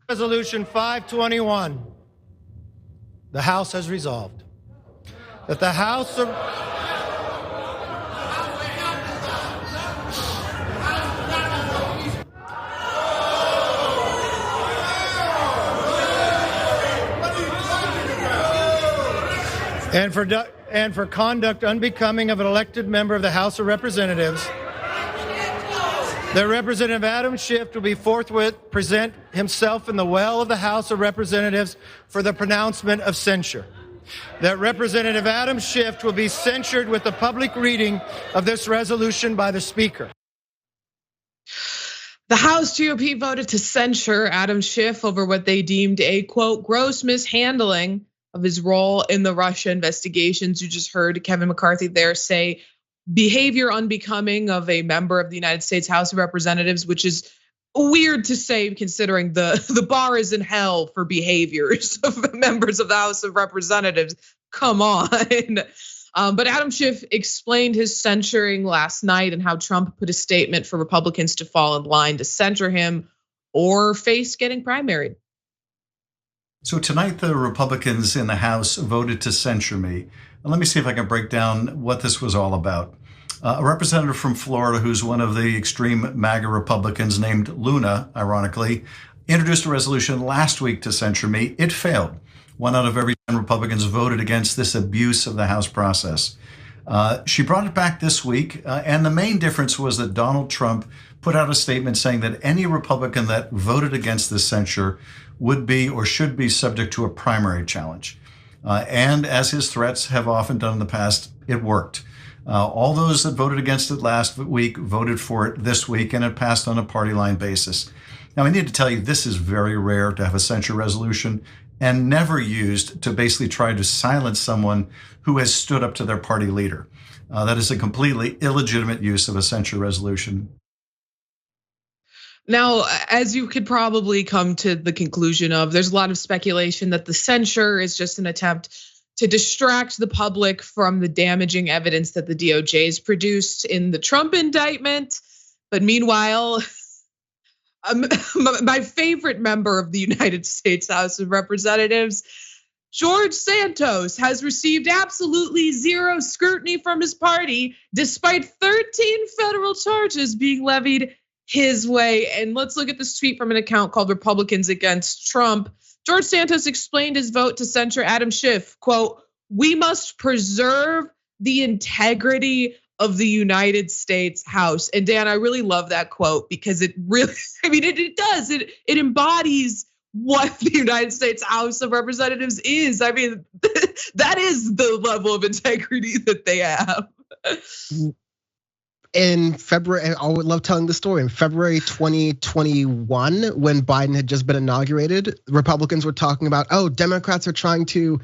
Resolution 521. The House has resolved that the House of and for conduct unbecoming of an elected member of the House of Representatives, that Representative Adam Schiff will be forthwith present himself in the well of the House of Representatives for the pronouncement of censure. That Representative Adam Schiff will be censured with the public reading of this resolution by the Speaker. The House GOP voted to censure Adam Schiff over what they deemed a, quote, gross mishandling of his role in the Russia investigations. You just heard Kevin McCarthy there say behavior unbecoming of a member of the United States House of Representatives, which is weird to say considering the bar is in hell for behaviors of members of the House of Representatives. Come on. But Adam Schiff explained his censuring last night and how Trump put a statement for Republicans to fall in line to censure him or face getting primaried. So tonight, the Republicans in the House voted to censure me. And let me see if I can break down what this was all about. A representative from Florida, who's one of the extreme MAGA Republicans named Luna, ironically, introduced a resolution last week to censure me. It failed. 1 out of every 10 Republicans voted against this abuse of the House process. She brought it back this week, and the main difference was that Donald Trump put out a statement saying that any Republican that voted against this censure would be or should be subject to a primary challenge. And as his threats have often done in the past, it worked. All those that voted against it last week voted for it this week, and it passed on a party line basis. Now, I need to tell you, this is very rare to have a censure resolution and never used to basically try to silence someone who has stood up to their party leader. That is a completely illegitimate use of a censure resolution. Now, as you could probably come to the conclusion of, there's a lot of speculation that the censure is just an attempt to distract the public from the damaging evidence that the DOJ has produced in the Trump indictment. But meanwhile, my favorite member of the United States House of Representatives, George Santos, has received absolutely zero scrutiny from his party, despite 13 federal charges being levied his way. And let's look at this tweet from an account called Republicans Against Trump. George Santos explained his vote to censure Adam Schiff, quote, "We must preserve the integrity of the United States House." And Dan, I really love that quote because it really, I mean, it does, it embodies what the United States House of Representatives is. I mean, that is the level of integrity that they have. In February, I would love telling the story. In February 2021, when Biden had just been inaugurated, Republicans were talking about, oh, Democrats are trying to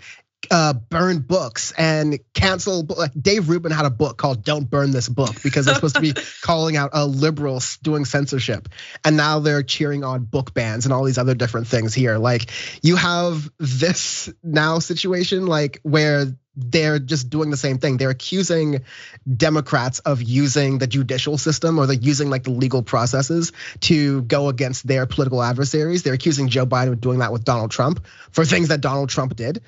burn books and cancel. Dave Rubin had a book called "Don't Burn This Book" because they're supposed to be calling out liberals doing censorship, and now they're cheering on book bans and all these other different things here. Like you have this now situation like where they're just doing the same thing. They're accusing Democrats of using the judicial system or they're using like the legal processes to go against their political adversaries. They're accusing Joe Biden of doing that with Donald Trump for things that Donald Trump did.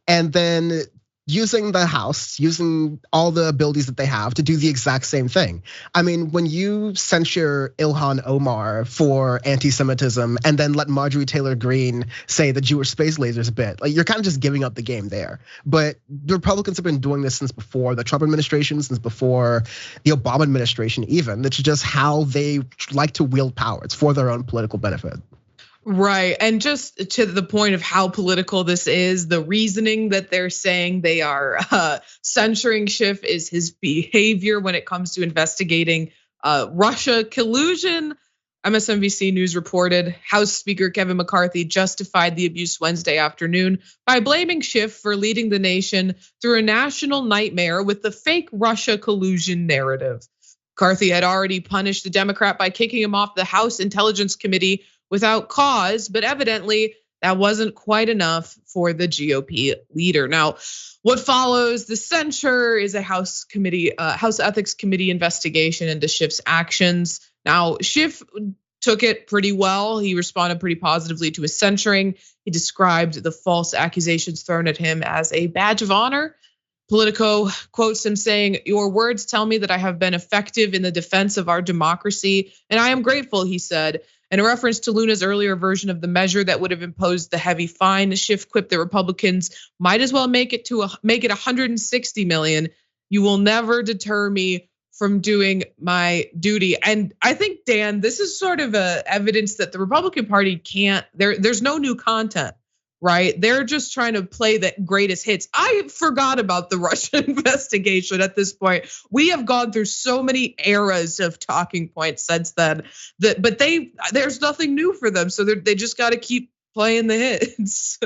And then using the House, using all the abilities that they have to do the exact same thing. I mean, when you censure Ilhan Omar for anti-Semitism and then let Marjorie Taylor Greene say the Jewish space lasers bit, like you're kind of just giving up the game there. But the Republicans have been doing this since before the Trump administration, since before the Obama administration even. It's just how they like to wield power. It's for their own political benefit. Right, and just to the point of how political this is, the reasoning that they're saying they are censuring Schiff is his behavior when it comes to investigating Russia collusion. MSNBC News reported House Speaker Kevin McCarthy justified the abuse Wednesday afternoon by blaming Schiff for leading the nation through a national nightmare with the fake Russia collusion narrative. McCarthy had already punished the Democrat by kicking him off the House Intelligence Committee without cause, but evidently that wasn't quite enough for the GOP leader. Now, what follows the censure is a House Ethics Committee investigation into Schiff's actions. Now, Schiff took it pretty well. He responded pretty positively to his censuring. He described the false accusations thrown at him as a badge of honor. Politico quotes him saying, "Your words tell me that I have been effective in the defense of our democracy, and I am grateful," he said. In a reference to Luna's earlier version of the measure that would have imposed the heavy fine, Schiff quipped that Republicans might as well make it 160 million. "You will never deter me from doing my duty." And I think, Dan, this is sort of evidence that the Republican Party can't, there's no new content, right? They're just trying to play the greatest hits. I forgot about the Russia investigation at this point. We have gone through so many eras of talking points since then, but there's nothing new for them. So they just got to keep playing the hits.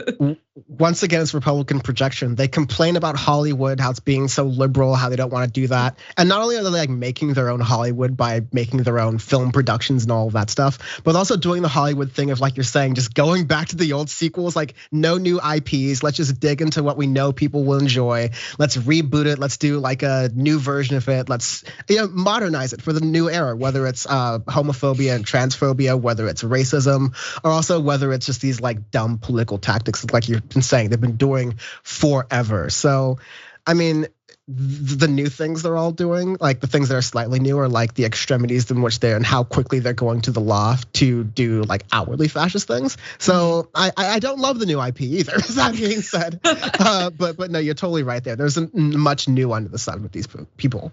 Once again, it's Republican projection. They complain about Hollywood, how it's being so liberal, how they don't want to do that. And not only are they like making their own Hollywood by making their own film productions and all of that stuff, but also doing the Hollywood thing of, like you're saying, just going back to the old sequels, like no new IPs. Let's just dig into what we know people will enjoy. Let's reboot it. Let's do like a new version of it. Let's modernize it for the new era, whether it's homophobia and transphobia, whether it's racism, or also whether it's just these like dumb political tactics, like you've been saying, they've been doing forever. So, I mean, the new things they're all doing, like the things that are slightly new, are like the extremities in which they're and how quickly they're going to the law to do like outwardly fascist things. So I don't love the new IP either. That being said, but no, you're totally right there. There's much new under the sun with these people.